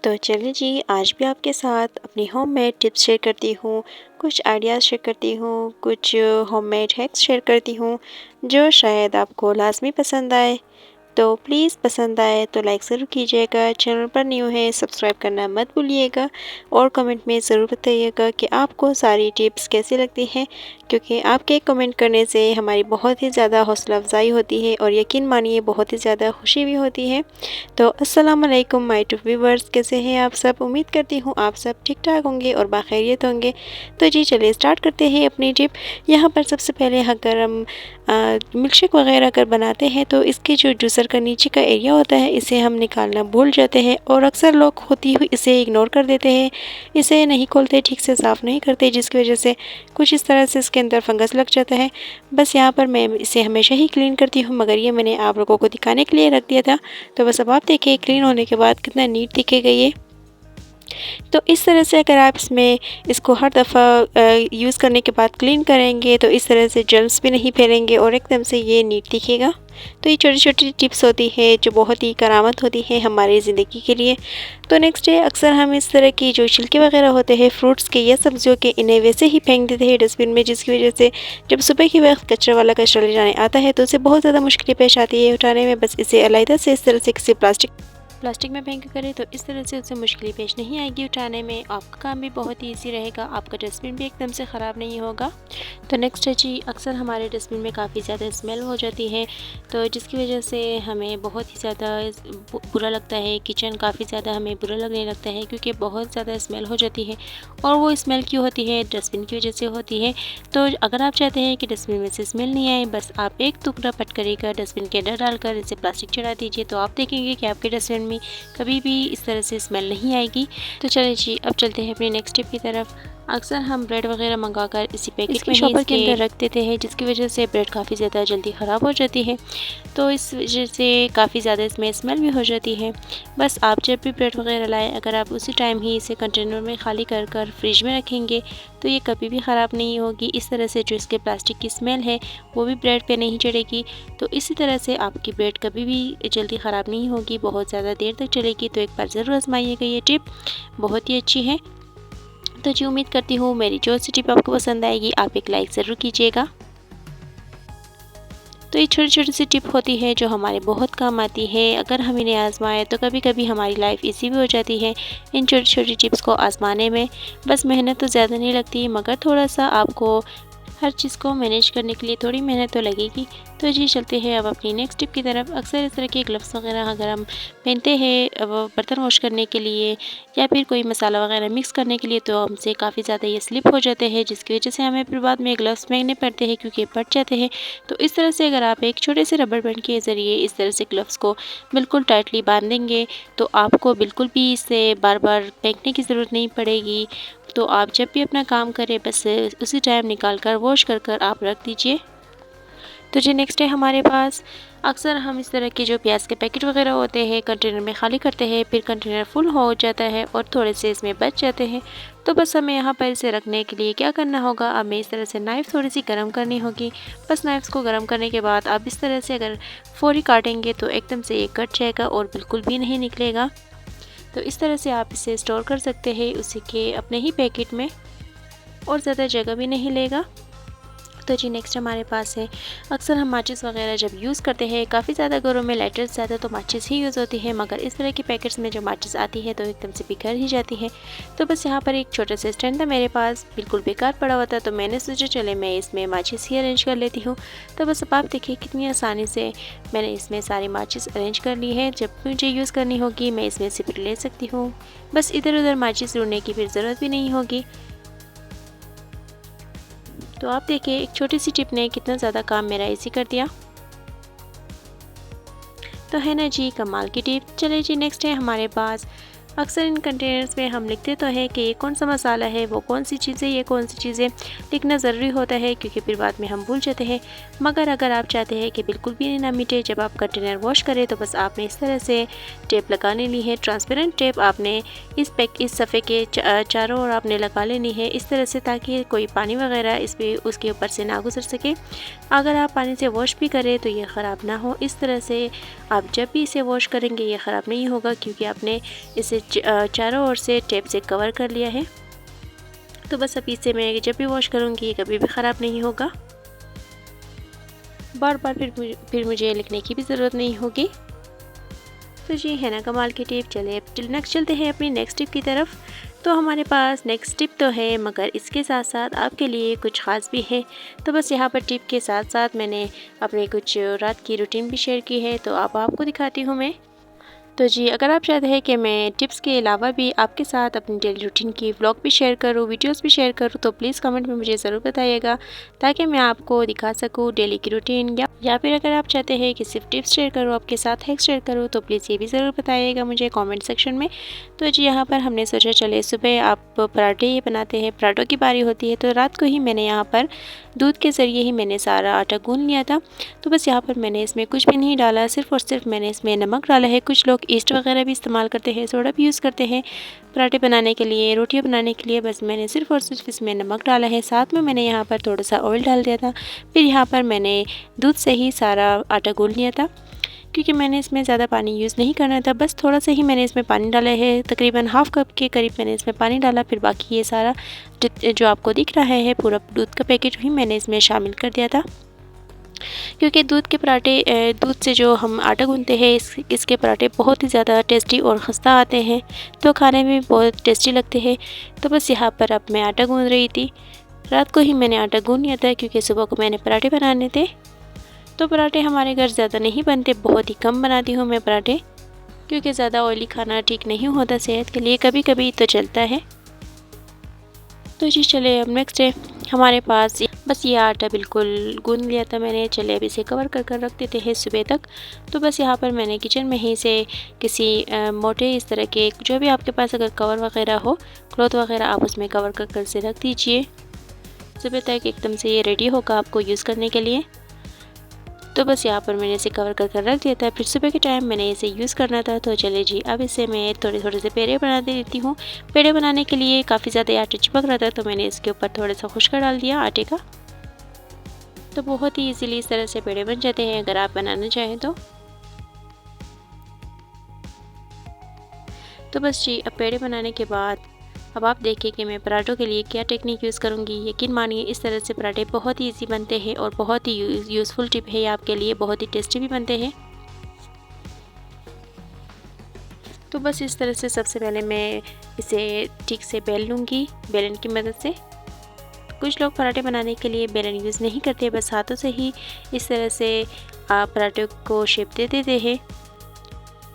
तो चलिए जी, आज भी आपके साथ अपनी होममेड टिप्स शेयर करती हूँ, कुछ आइडियाज़ शेयर करती हूँ, कुछ होममेड हैक्स शेयर करती हूँ, जो शायद आपको लाज़मी पसंद आए। तो प्लीज़ पसंद आए तो लाइक ज़रूर कीजिएगा, चैनल पर न्यू है सब्सक्राइब करना मत भूलिएगा और कमेंट में ज़रूर बताइएगा कि आपको सारी टिप्स कैसी लगती हैं, क्योंकि आपके कमेंट करने से हमारी बहुत ही ज़्यादा हौसला अफ़ज़ाई होती है और यकीन मानिए बहुत ही ज़्यादा खुशी भी होती है। तो अस्सलाम वालेकुम माय टू व्यूवर्स, कैसे हैं आप सब? उम्मीद करती हूँ आप सब ठीक-ठाक होंगे और बाखैरियत होंगे। तो जी चलिए स्टार्ट करते हैं अपनी टिप। यहाँ पर सबसे पहले अगर हम मिल्क शेक वगैरह अगर बनाते हैं तो इसके जो जूसर का नीचे का एरिया होता है इसे हम निकालना भूल जाते हैं और अक्सर लोग होती हुई इसे इग्नोर कर देते हैं, इसे नहीं खोलते, ठीक से साफ़ नहीं करते, जिसकी वजह से कुछ इस तरह से इसके अंदर फंगस लग जाता है। बस यहाँ पर मैं इसे हमेशा ही क्लीन करती हूँ, मगर ये मैंने आप लोगों को दिखाने के लिए रख दिया था। तो बस अब आप देखिए क्लीन होने के बाद कितना नीट दिखेगा ये। तो इस तरह से अगर आप इसको हर दफ़ा यूज़ करने के बाद क्लीन करेंगे तो इस तरह से जर्म्स भी नहीं फैलेंगे और एकदम से ये नीट दिखेगा। तो ये छोटी-छोटी टिप्स होती है जो बहुत ही करामत होती है हमारी ज़िंदगी के लिए। तो नेक्स्ट है, अक्सर हम इस तरह की जो छिलके वगैरह होते हैं फ्रूट्स के या सब्जियों के, इन्हें वैसे ही फेंक देते हैं डस्टबिन में, जिसकी वजह से जब सुबह के वक्त कचरा वाला कचरा ले जाने आता है तो उसे बहुत ज़्यादा मुश्किलें पेश आती है उठाने में। बस इसे अलग से इस तरह से किसी प्लास्टिक में फेंक करें तो इस तरह से उससे मुश्किलें पेश नहीं आएगी उठाने में। आपका काम भी बहुत ही ईजी रहेगा, आपका डस्टबिन भी एकदम से ख़राब नहीं होगा। तो नेक्स्ट है जी, अक्सर हमारे डस्टबिन में काफ़ी ज़्यादा स्मेल हो जाती है, तो जिसकी वजह से हमें बहुत ही ज़्यादा बुरा लगता है। किचन काफ़ी ज़्यादा हमें बुरा लगने लगता है क्योंकि बहुत ज़्यादा स्मेल हो जाती है। और वो स्मेल क्यों होती है? डस्टबिन की वजह से होती है। तो अगर आप चाहते हैं कि डस्टबिन में से स्मेल नहीं आए, बस आप एक टुकड़ा पटकरी का डस्टबिन के अंदर डालकर इसे प्लास्टिक चढ़ा दीजिए, तो आप देखेंगे कि आपके डस्टबिन में कभी भी इस तरह से स्मेल नहीं आएगी। तो चलिए जी, अब चलते हैं अपनी नेक्स्ट टिप की तरफ। अक्सर हम ब्रेड वगैरह मंगाकर इसी पैकेट में शॉपर के अंदर रख देते हैं, जिसकी वजह से ब्रेड काफ़ी ज़्यादा जल्दी ख़राब हो जाती है। तो इस वजह से काफ़ी ज़्यादा इसमें स्मेल भी हो जाती है। बस आप जब भी ब्रेड वगैरह लाएँ, अगर आप उसी टाइम ही इसे कंटेनर में खाली कर फ्रिज में रखेंगे तो ये कभी भी ख़राब नहीं होगी। इस तरह से जो इसके प्लास्टिक की स्मेल है वो भी ब्रेड पे नहीं चढ़ेगी। तो इसी तरह से आपकी ब्रेड कभी भी जल्दी ख़राब नहीं होगी, बहुत ज़्यादा देर तक चलेगी। तो एक बार ज़रूर आजमाइएगा, ये टिप बहुत ही अच्छी है। तो जी उम्मीद करती हूँ मेरी जो सी टिप आपको पसंद आएगी, आप एक लाइक ज़रूर कीजिएगा। तो ये छोटी छोटी सी टिप होती है जो हमारे बहुत काम आती है। अगर हम इन्हें आजमाएं तो कभी कभी हमारी लाइफ इजी भी हो जाती है इन छोटी छोटी टिप्स को आजमाने में। बस मेहनत तो ज़्यादा नहीं लगती, मगर थोड़ा सा आपको हर चीज़ को मैनेज करने के लिए थोड़ी मेहनत तो लगेगी। तो जी चलते हैं अब अपनी नेक्स्ट टिप की तरफ। अक्सर इस तरह के ग्लव्स वगैरह अगर हम पहनते हैं बर्तन वॉश करने के लिए या फिर कोई मसाला वगैरह मिक्स करने के लिए, तो हमसे काफ़ी ज़्यादा ये स्लिप हो जाते हैं, जिसकी वजह से हमें फिर बाद में ग्लव्स पहनने पड़ते हैं क्योंकि फट जाते हैं। तो इस तरह से अगर आप एक छोटे से रबर बैंड के ज़रिए इस तरह से ग्लव्स को बिल्कुल टाइटली बांध देंगे तो आपको बिल्कुल भी इसे बार बार फेंकने की ज़रूरत नहीं पड़ेगी। तो आप जब भी अपना काम करें बस उसी टाइम निकाल कर वॉश कर आप रख दीजिए। तो जी नेक्स्ट है हमारे पास, अक्सर हम इस तरह के जो प्याज के पैकेट वगैरह होते हैं कंटेनर में खाली करते हैं, फिर कंटेनर फुल हो जाता है और थोड़े से इसमें बच जाते हैं। तो बस हमें यहाँ पर इसे रखने के लिए क्या करना होगा, हमें इस तरह से नाइफ़ थोड़ी सी गर्म करनी होगी। बस नाइफ़्स को गर्म करने के बाद आप इस तरह से अगर फौरी काटेंगे तो एकदम से ये कट जाएगा और बिल्कुल भी नहीं निकलेगा। तो इस तरह से आप इसे स्टोर कर सकते हैं उसी के अपने ही पैकेट में और ज़्यादा जगह भी नहीं लेगा। तो जी नेक्स्ट हमारे पास है, अक्सर हम माचिस वगैरह जब यूज़ करते हैं, काफ़ी ज़्यादा घरों में लाइटर्स ज़्यादा तो माचिस ही यूज़ होती है, मगर इस तरह के पैकेट्स में जो माचिस आती है तो एकदम से बिखर ही जाती है। तो बस यहाँ पर एक छोटा सा स्टैंड था मेरे पास, बिल्कुल बेकार पड़ा हुआ था, तो मैंने सोचा चले मैं इसमें माचिस ही अरेंज कर लेती हूँ। तो बस अब आप देखिए कितनी आसानी से मैंने इसमें सारी माचिस अरेंज कर ली है। जब मुझे यूज़ करनी होगी मैं इसमें सिप ले सकती हूँ, बस इधर उधर माचिस ढूंढने की फिर ज़रूरत भी नहीं होगी। तो आप देखिए एक छोटी सी टिप ने कितना ज़्यादा काम मेरा इजी कर दिया। तो है ना जी कमाल की टिप। चलिए जी नेक्स्ट है हमारे पास, अक्सर इन कंटेनर्स में हम लिखते तो है कि ये कौन सा मसाला है, वो कौन सी चीज़ें, ये कौन सी चीज़ें, लिखना ज़रूरी होता है क्योंकि फिर बाद में हम भूल जाते हैं। मगर अगर आप चाहते हैं कि बिल्कुल भी ना मिटे जब आप कंटेनर वॉश करें, तो बस आपने इस तरह से टेप लगा लेनी है, ट्रांसपेरेंट टेप आपने इस सफ़े के चारों ओर आपने लगा लेनी है इस तरह से, ताकि कोई पानी वगैरह इस पर उसके ऊपर से ना गुजर सके। अगर आप पानी से वॉश भी करें तो ये ख़राब ना हो। इस तरह से आप जब भी इसे वॉश करेंगे ये ख़राब नहीं होगा क्योंकि आपने इसे चारों ओर से टेप से कवर कर लिया है। तो बस अब इसे मैं जब भी वॉश करूँगी ये कभी भी ख़राब नहीं होगा, बार बार फिर मुझे लिखने की भी ज़रूरत नहीं होगी। तो जी है ना कमाल की टिप। चले अब नेक्स्ट चलते हैं अपनी नेक्स्ट टिप की तरफ। तो हमारे पास नेक्स्ट टिप तो है, मगर इसके साथ साथ आपके लिए कुछ ख़ास भी है। तो बस यहाँ पर टिप के साथ साथ मैंने अपने कुछ रात की रूटीन भी शेयर की है, तो अब आपको दिखाती हूँ मैं। तो जी अगर आप चाहते हैं कि मैं टिप्स के अलावा भी आपके साथ अपनी डेली रूटीन की व्लॉग भी शेयर करूँ, वीडियोस भी शेयर करूँ, तो प्लीज़ कमेंट में मुझे ज़रूर बताइएगा, ताकि मैं आपको दिखा सकूँ डेली की रूटीन। या फिर अगर आप चाहते हैं कि सिर्फ टिप्स शेयर करूँ, आपके साथ हैक्स शेयर करूँ, तो प्लीज़ ये भी ज़रूर बताइएगा मुझे कॉमेंट सेक्शन में। तो जी यहाँ पर हमने सोचा चले सुबह आप पराठे ये बनाते हैं, पराठों की बारी होती है। तो रात को ही मैंने यहाँ पर दूध के ज़रिए ही मैंने सारा आटा गूँध लिया था। तो बस यहाँ पर मैंने इसमें कुछ भी नहीं डाला, सिर्फ़ और सिर्फ मैंने इसमें नमक डाला है। कुछ लोग ईस्ट वगैरह भी इस्तेमाल करते हैं, सोडा भी यूज़ करते हैं पराठे बनाने के लिए, रोटियां बनाने के लिए। बस मैंने सिर्फ़ और सिर्फ इसमें नमक डाला है। साथ में मैंने यहाँ पर थोड़ा सा ऑयल डाल दिया था। फिर यहाँ पर मैंने दूध से ही सारा आटा गूँध लिया था, क्योंकि मैंने इसमें ज़्यादा पानी यूज़ नहीं करना था। बस थोड़ा सा ही मैंने इसमें पानी डाला है, तकरीबन हाफ़ कप के करीब मैंने इसमें पानी डाला। फिर बाकी ये सारा जो आपको दिख रहा है पूरा दूध का पैकेट ही मैंने इसमें शामिल कर दिया था, क्योंकि दूध के पराठे, दूध से जो हम आटा गूँधते हैं इसके पराठे बहुत ही ज़्यादा टेस्टी और खस्ता आते हैं, तो खाने में बहुत टेस्टी लगते हैं। तो बस यहाँ पर अब मैं आटा गूँध रही थी। रात को ही मैंने आटा गूँध लिया था, क्योंकि सुबह को मैंने पराठे बनाने थे। तो पराठे हमारे घर ज़्यादा नहीं बनते, बहुत ही कम बनाती हूँ मैं पराठे, क्योंकि ज़्यादा ऑयली खाना ठीक नहीं होता सेहत के लिए, कभी कभी तो चलता है। तो जी चले अब नेक्स्ट है हमारे पास बस ये आटा बिल्कुल गूँध लिया था मैंने। चले अब इसे कवर कर रख देते हैं सुबह तक। तो बस यहाँ पर मैंने किचन में ही से किसी मोटे इस तरह के, जो भी आपके पास अगर कवर वगैरह हो, क्लॉथ वगैरह, आप उसमें कवर कर से रख दीजिए। सुबह तक एकदम से ये रेडी होगा आपको यूज़ करने के लिए। तो बस यहाँ पर मैंने इसे कवर कर रख दिया था। फिर सुबह के टाइम मैंने इसे यूज़ करना था। तो चले जी अब इसे मैं थोड़े से पेड़े बना देती हूँ। पेड़े बनाने के लिए काफ़ी ज़्यादा आटा चिपक रहा था, तो मैंने इसके ऊपर थोड़ा सा खुश्का डाल दिया आटे का। तो बहुत ही इजीली इस तरह से पेड़े बन जाते हैं अगर आप बनाना चाहें तो। तो बस जी अब पेड़े बनाने के बाद अब आप देखिए कि मैं पराठों के लिए क्या टेक्निक यूज़ करूँगी। यकीन मानिए इस तरह से पराठे बहुत ही ईजी बनते हैं और बहुत ही यूज़फुल टिप है आपके लिए, बहुत ही टेस्टी भी बनते हैं। तो बस इस तरह से सबसे पहले मैं इसे ठीक से बेल लूँगी बेलन की मदद से। कुछ लोग पराठे बनाने के लिए बेलन यूज़ नहीं करते, बस हाथों से ही इस तरह से पराठे को शेप दे देते हैं।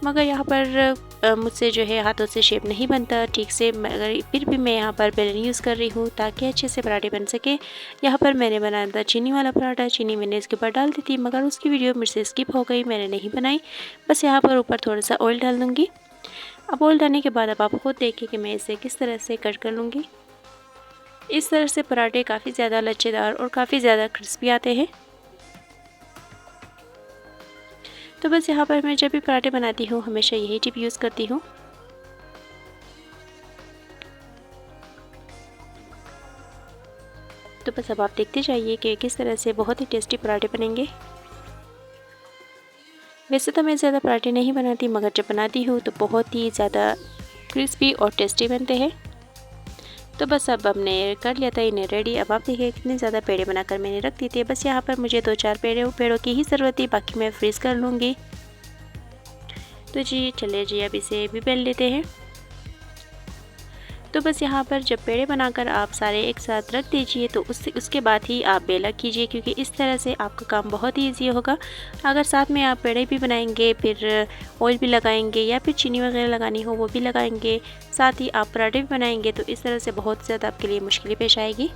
मगर यहाँ पर मुझसे जो है हाथों से शेप नहीं बनता ठीक से, मगर फिर भी मैं यहाँ पर बेलन यूज़ कर रही हूँ ताकि अच्छे से पराठे बन सके। यहाँ पर मैंने बनाया था चीनी वाला पराठा, चीनी मैंने इसके ऊपर डाल दी थी, मगर उसकी वीडियो मेरे से स्किप हो गई, मैंने नहीं बनाई। बस यहाँ पर ऊपर थोड़ा सा ऑयल डाल दूँगी। अब ऑयल डालने के बाद अब आप खुद देखिए कि मैं इसे किस तरह से कट कर लूँगी। इस तरह से पराठे काफ़ी ज़्यादा लच्छेदार और काफ़ी ज़्यादा क्रिस्पी आते हैं। तो बस यहाँ पर मैं जब भी पराठे बनाती हूँ हमेशा यही टिप यूज़ करती हूँ। तो बस अब आप देखते जाइए कि किस तरह से बहुत ही टेस्टी पराठे बनेंगे। वैसे तो मैं ज़्यादा पराठे नहीं बनाती, मगर जब बनाती हूँ तो बहुत ही ज़्यादा क्रिस्पी और टेस्टी बनते हैं। तो बस अब हमने कर लिया था इन्हें रेडी। अब आप देखिए कितने ज़्यादा पेड़े बनाकर मैंने रख दिए थे। बस यहाँ पर मुझे 2-4 पेड़ों की ही ज़रूरत थी, बाकी मैं फ्रीज़ कर लूँगी। तो जी चलिए जी अब इसे भी बेल लेते हैं। तो बस यहाँ पर जब पेड़े बनाकर आप सारे एक साथ रख दीजिए तो उसके बाद ही आप बेला कीजिए, क्योंकि इस तरह से आपका काम बहुत ही ईजी होगा। अगर साथ में आप पेड़े भी बनाएंगे, फिर ऑयल भी लगाएंगे या फिर चीनी वगैरह लगानी हो वो भी लगाएंगे, साथ ही आप पराठे भी बनाएंगे, तो इस तरह से बहुत ज़्यादा आपके लिए मुश्किलें पेश आएगी।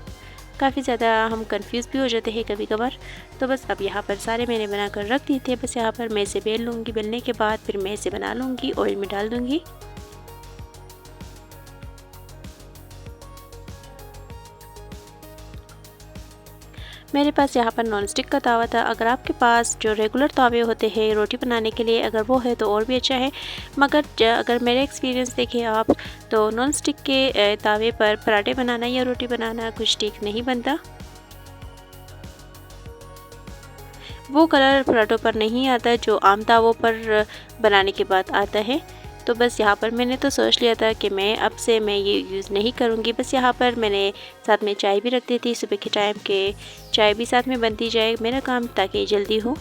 काफ़ी ज़्यादा हम कंफ्यूज भी हो जाते हैं कभी कभार। तो बस अब यहाँ पर सारे मैंने बनाकर रख दिए थे। बस यहाँ पर मैं इसे बेल लूँगी, बेलने के बाद फिर मैं इसे बना लूँगी, ऑयल में डाल दूँगी। मेरे पास यहाँ पर नॉन स्टिक का तावा था। अगर आपके पास जो रेगुलर तावे होते हैं रोटी बनाने के लिए, अगर वो है तो और भी अच्छा है, मगर अगर मेरे एक्सपीरियंस देखें आप तो नॉन स्टिक के तावे पर पराठे बनाना या रोटी बनाना कुछ ठीक नहीं बनता। वो कलर पराठों पर नहीं आता जो आम तावों पर बनाने के बाद आता है। तो बस यहाँ पर मैंने तो सोच लिया था कि मैं अब से मैं ये यूज़ नहीं करूँगी। बस यहाँ पर मैंने साथ में चाय भी रख दी थी सुबह के टाइम के, चाय भी साथ में बनती जाए मेरा काम, ताकि जल्दी हो।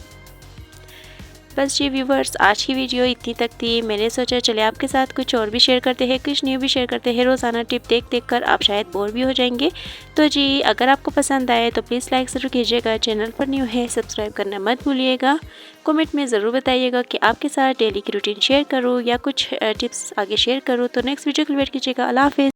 बस जी व्यूवर्स, आज की वीडियो इतनी तक थी। मैंने सोचा चले आपके साथ कुछ और भी शेयर करते हैं, कुछ न्यू भी शेयर करते हैं। रोज़ाना टिप देख कर आप शायद बोर भी हो जाएंगे। तो जी अगर आपको पसंद आए तो प्लीज़ लाइक ज़रूर कीजिएगा। चैनल पर न्यू है सब्सक्राइब करना मत भूलिएगा। कमेंट में ज़रूर बताइएगा कि आपके साथ डेली की रूटीन शेयर करूँ या कुछ टिप्स आगे शेयर करूँ। तो नेक्स्ट वीडियो के लिए वेट कीजिएगा। अल्लाह हाफ़िज़।